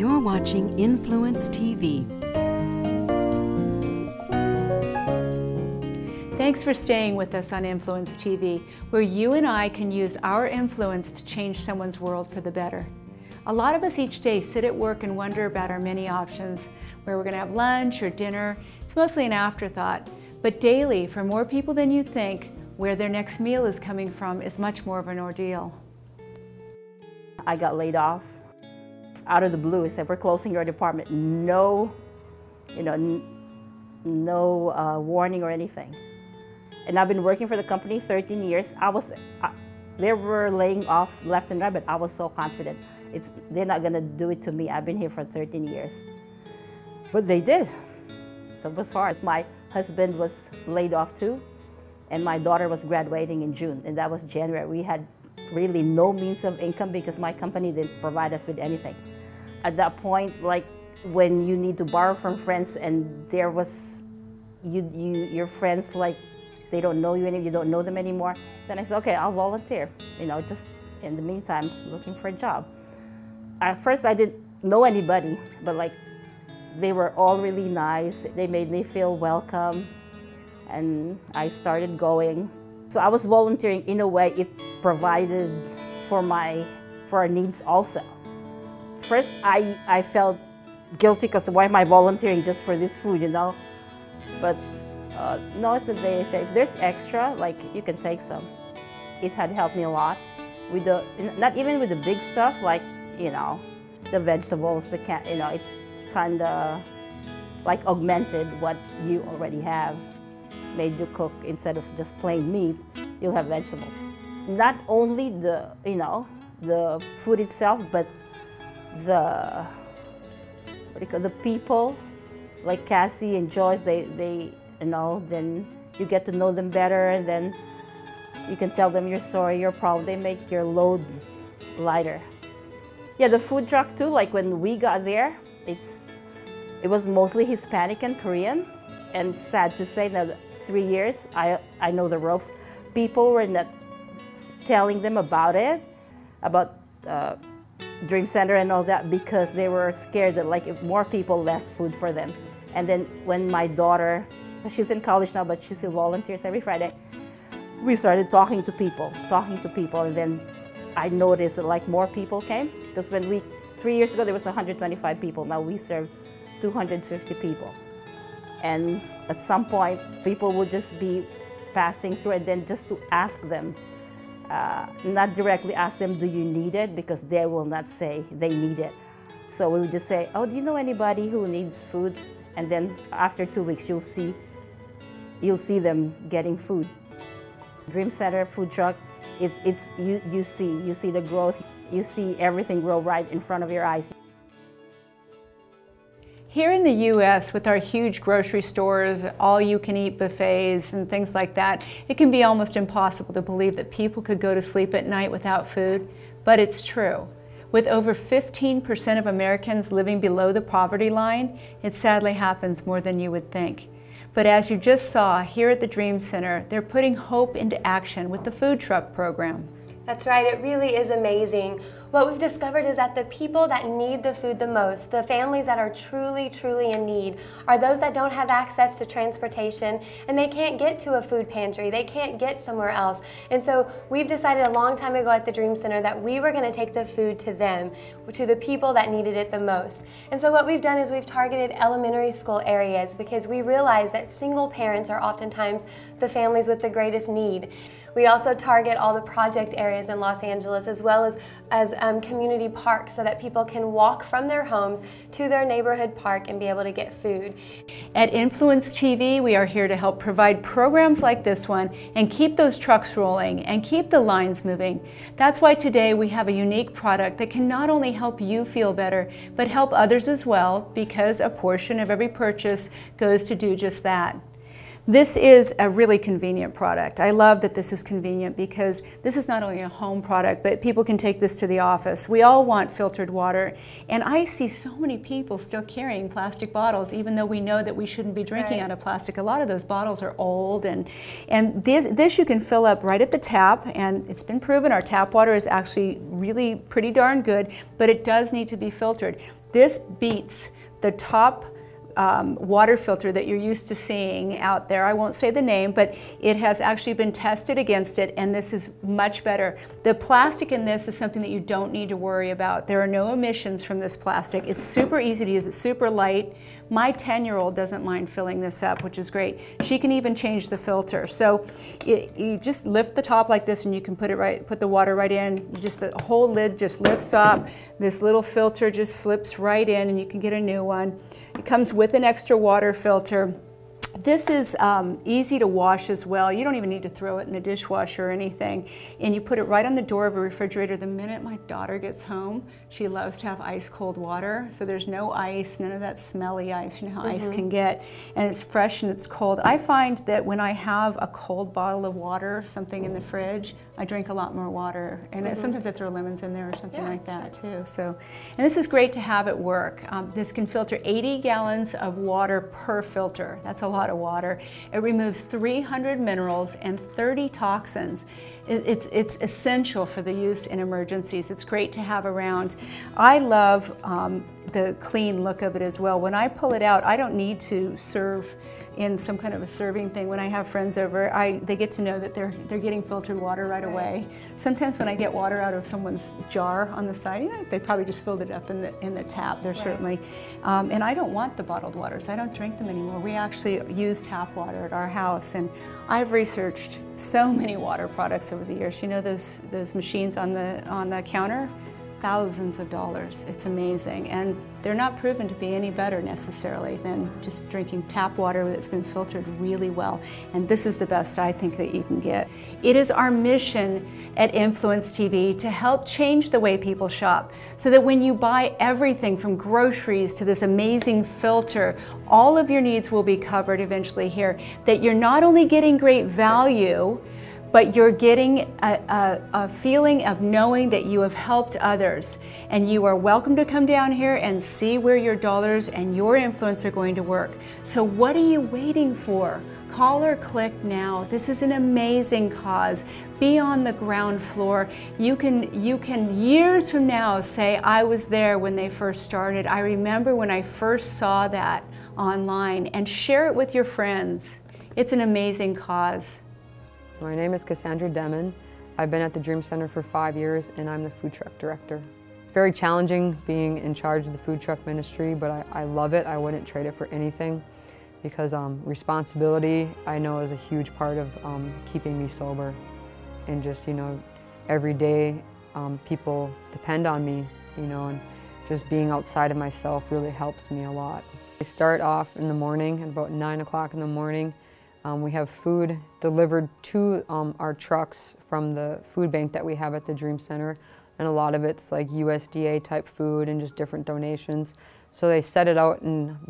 You're watching Influence TV. Thanks for staying with us on Influence TV, where you and I can use our influence to change someone's world for the better. A lot of us each day sit at work and wonder about our many options, where we're going to have lunch or dinner. It's mostly an afterthought. But daily, for more people than you think, where their next meal is coming from is much more of an ordeal. I got laid off out of the blue. It said, we're closing your department. No, no warning or anything. And I've been working for the company 13 years. They were laying off left and right, but I was so confident. They're not gonna do it to me. I've been here for 13 years. But they did. So it was hard. My husband was laid off too, and my daughter was graduating in June, and that was January. We had really no means of income because my company didn't provide us with anything. At that point, like when you need to borrow from friends and there was, your friends, like they don't know you anymore, you don't know them anymore, then I said, okay, I'll volunteer, just in the meantime, looking for a job. At first I didn't know anybody, but like they were all really nice. They made me feel welcome, and I started going. So I was volunteering. In a way, it provided for our needs also. First, I felt guilty because why am I volunteering just for this food, But no, it's that they say if there's extra, like you can take some. It had helped me a lot with not even with the big stuff, like the vegetables, it kind of like augmented what you already have. Made you cook instead of just plain meat, you'll have vegetables. Not only the food itself, but the people, like Cassie and Joyce, they then you get to know them better, and then you can tell them your story, your problem. They make your load lighter. Yeah, the food truck too, like when we got there, it was mostly Hispanic and Korean, and sad to say that 3 years, I know the ropes. People were not telling them about it, about Dream Center and all that, because they were scared that like if more people, less food for them. And then when my daughter, she's in college now, but she still volunteers every Friday, we started talking to people, and then I noticed that like more people came, because 3 years ago there was 125 people, now we serve 250 people. And at some point, people would just be passing through, and then just to ask them, not directly ask them, do you need it? Because they will not say they need it. So we would just say, oh, do you know anybody who needs food? And then after 2 weeks, you'll see them getting food. Dream Center food truck, you see the growth, you see everything grow right in front of your eyes. Here in the U.S., with our huge grocery stores, all-you-can-eat buffets and things like that, it can be almost impossible to believe that people could go to sleep at night without food, but it's true. With over 15% of Americans living below the poverty line, it sadly happens more than you would think. But as you just saw here at the Dream Center, they're putting hope into action with the food truck program. That's right, it really is amazing. What we've discovered is that the people that need the food the most, the families that are truly, truly in need, are those that don't have access to transportation, and they can't get to a food pantry, they can't get somewhere else. And so we've decided a long time ago at the Dream Center that we were going to take the food to them, to the people that needed it the most. And so what we've done is we've targeted elementary school areas, because we realize that single parents are oftentimes the families with the greatest need. We also target all the project areas in Los Angeles, as well as community parks, so that people can walk from their homes to their neighborhood park and be able to get food. At Influence TV, we are here to help provide programs like this one and keep those trucks rolling and keep the lines moving. That's why today we have a unique product that can not only help you feel better, but help others as well, because a portion of every purchase goes to do just that. This is a really convenient product. I love that this is convenient because this is not only a home product, but people can take this to the office. We all want filtered water, and I see so many people still carrying plastic bottles, even though we know that we shouldn't be drinking out of plastic. A lot of those bottles are old, and this you can fill up right at the tap, and it's been proven our tap water is actually really pretty darn good, but it does need to be filtered. This beats the top water filter that you're used to seeing out there. I won't say the name, but it has actually been tested against it, and this is much better. The plastic in this is something that you don't need to worry about. There are no emissions from this plastic. It's super easy to use. It's super light. My 10-year-old doesn't mind filling this up, which is great. She can even change the filter. So you just lift the top like this, and you can put the water right in. The whole lid just lifts up. This little filter just slips right in, and you can get a new one. It comes with an extra water filter. This is easy to wash as well. You don't even need to throw it in the dishwasher or anything. And you put it right on the door of a refrigerator. The minute my daughter gets home, she loves to have ice cold water. So there's no ice, none of that smelly ice, you know how ice can get. And it's fresh and it's cold. I find that when I have a cold bottle of water, something in the fridge, I drink a lot more water. And sometimes I throw lemons in there or something like that too. So, and this is great to have at work. This can filter 80 gallons of water per filter. That's a lot of water. It removes 300 minerals and 30 toxins. It's essential for the use in emergencies. It's great to have around. I love the clean look of it as well. When I pull it out, I don't need to serve in some kind of a serving thing. When I have friends over, they get to know that they're getting filtered water right away. Sometimes when I get water out of someone's jar on the side, you know, they probably just filled it up in the tap. They're certainly, and I don't want the bottled waters. I don't drink them anymore. We actually use tap water at our house, and I've researched so many water products over the years. You know those machines on the counter? Thousands of dollars. It's amazing, and they're not proven to be any better necessarily than just drinking tap water that's been filtered really well, and this is the best I think that you can get. It is our mission at Influence TV to help change the way people shop, so that when you buy everything from groceries to this amazing filter, all of your needs will be covered eventually here, that you're not only getting great value, but you're getting a feeling of knowing that you have helped others. And you are welcome to come down here and see where your dollars and your influence are going to work. So what are you waiting for? Call or click now. This is an amazing cause. Be on the ground floor. You can years from now say, I was there when they first started. I remember when I first saw that online, and share it with your friends. It's an amazing cause. My name is Cassandra Demon. I've been at the Dream Center for 5 years, and I'm the food truck director. It's very challenging being in charge of the food truck ministry, but I love it. I wouldn't trade it for anything, because responsibility, I know, is a huge part of keeping me sober. And just, you know, every day people depend on me, you know, and just being outside of myself really helps me a lot. We start off in the morning at about 9 o'clock in the morning. We have food delivered to our trucks from the food bank that we have at the Dream Center, and a lot of it's like USDA type food and just different donations. So they set it out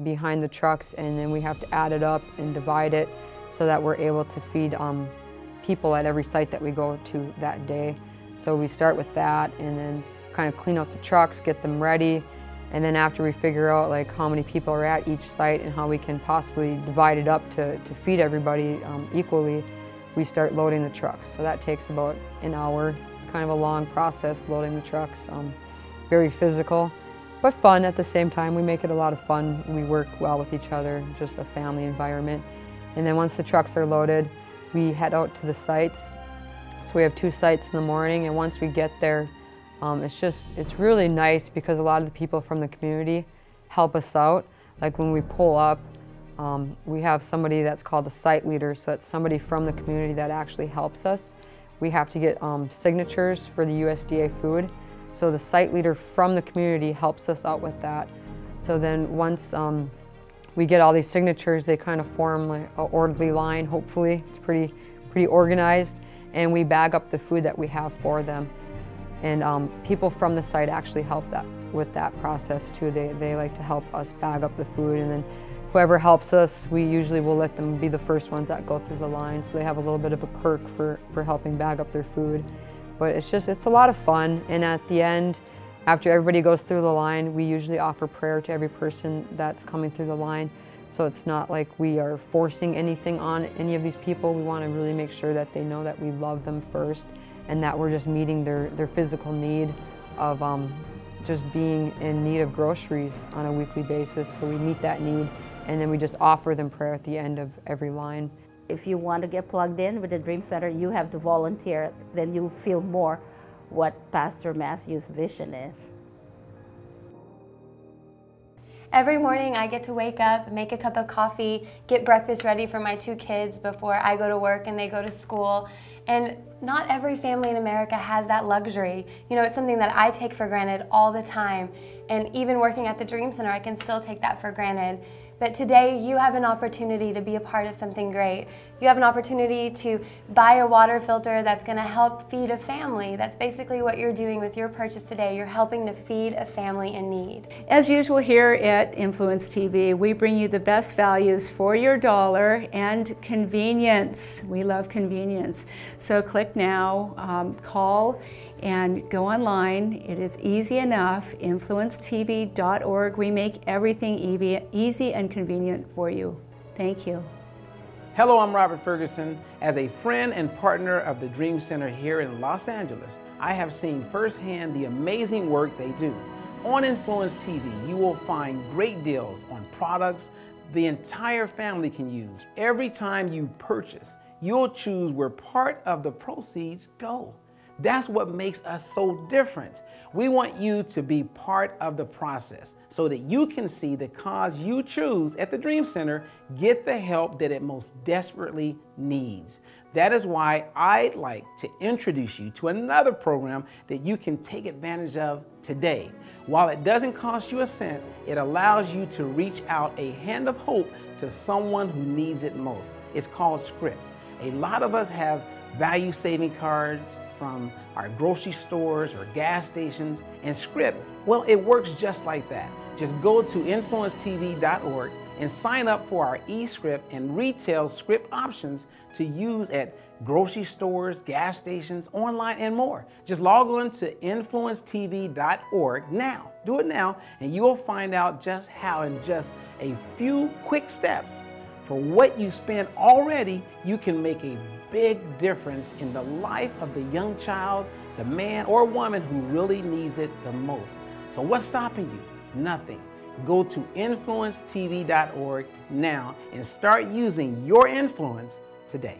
behind the trucks, and then we have to add it up and divide it so that we're able to feed people at every site that we go to that day. So we start with that, and then kind of clean out the trucks, get them ready. And then after we figure out like how many people are at each site and how we can possibly divide it up to feed everybody equally, we start loading the trucks. So that takes about an hour. It's kind of a long process loading the trucks. Very physical, but fun at the same time. We make it a lot of fun. We work well with each other, just a family environment. And then once the trucks are loaded, we head out to the sites. So we have 2 sites in the morning, and once we get there, it's really nice because a lot of the people from the community help us out. Like when we pull up, we have somebody that's called a site leader, so that's somebody from the community that actually helps us. We have to get signatures for the USDA food, so the site leader from the community helps us out with that. So then once we get all these signatures, they kind of form like an orderly line, hopefully. It's pretty organized, and we bag up the food that we have for them. And people from the site actually help with that process too. They like to help us bag up the food, and then whoever helps us, we usually will let them be the first ones that go through the line, so they have a little bit of a perk for helping bag up their food. But it's a lot of fun, and at the end, after everybody goes through the line, we usually offer prayer to every person that's coming through the line. So it's not like we are forcing anything on any of these people. We want to really make sure that they know that we love them first and that we're just meeting their physical need of just being in need of groceries on a weekly basis. So we meet that need, and then we just offer them prayer at the end of every line. If you want to get plugged in with the Dream Center, you have to volunteer. Then you'll feel more what Pastor Matthew's vision is. Every morning I get to wake up, make a cup of coffee, get breakfast ready for my 2 kids before I go to work and they go to school. And not every family in America has that luxury. You know, it's something that I take for granted all the time. And even working at the Dream Center, I can still take that for granted. But today you have an opportunity to be a part of something great. You have an opportunity to buy a water filter that's going to help feed a family. That's basically what you're doing with your purchase today. You're helping to feed a family in need. As usual here at Influence TV, we bring you the best values for your dollar and convenience. We love convenience. So click now, call, and go online. It is easy enough, influencetv.org. We make everything easy and convenient for you. Thank you. Hello, I'm Robert Ferguson. As a friend and partner of the Dream Center here in Los Angeles, I have seen firsthand the amazing work they do. On Influence TV, you will find great deals on products the entire family can use. Every time you purchase, you'll choose where part of the proceeds go. That's what makes us so different. We want you to be part of the process so that you can see the cause you choose at the Dream Center get the help that it most desperately needs. That is why I'd like to introduce you to another program that you can take advantage of today. While it doesn't cost you a cent, it allows you to reach out a hand of hope to someone who needs it most. It's called Script. A lot of us have value-saving cards from our grocery stores or gas stations, and Script, well, it works just like that. Just go to influencetv.org and sign up for our eScript and retail Script options to use at grocery stores, gas stations, online, and more. Just log on to influencetv.org now. Do it now, and you will find out just how in just a few quick steps for what you spend already, you can make a big difference in the life of the young child, the man or woman who really needs it the most. So what's stopping you? Nothing. Go to influencetv.org now and start using your influence today.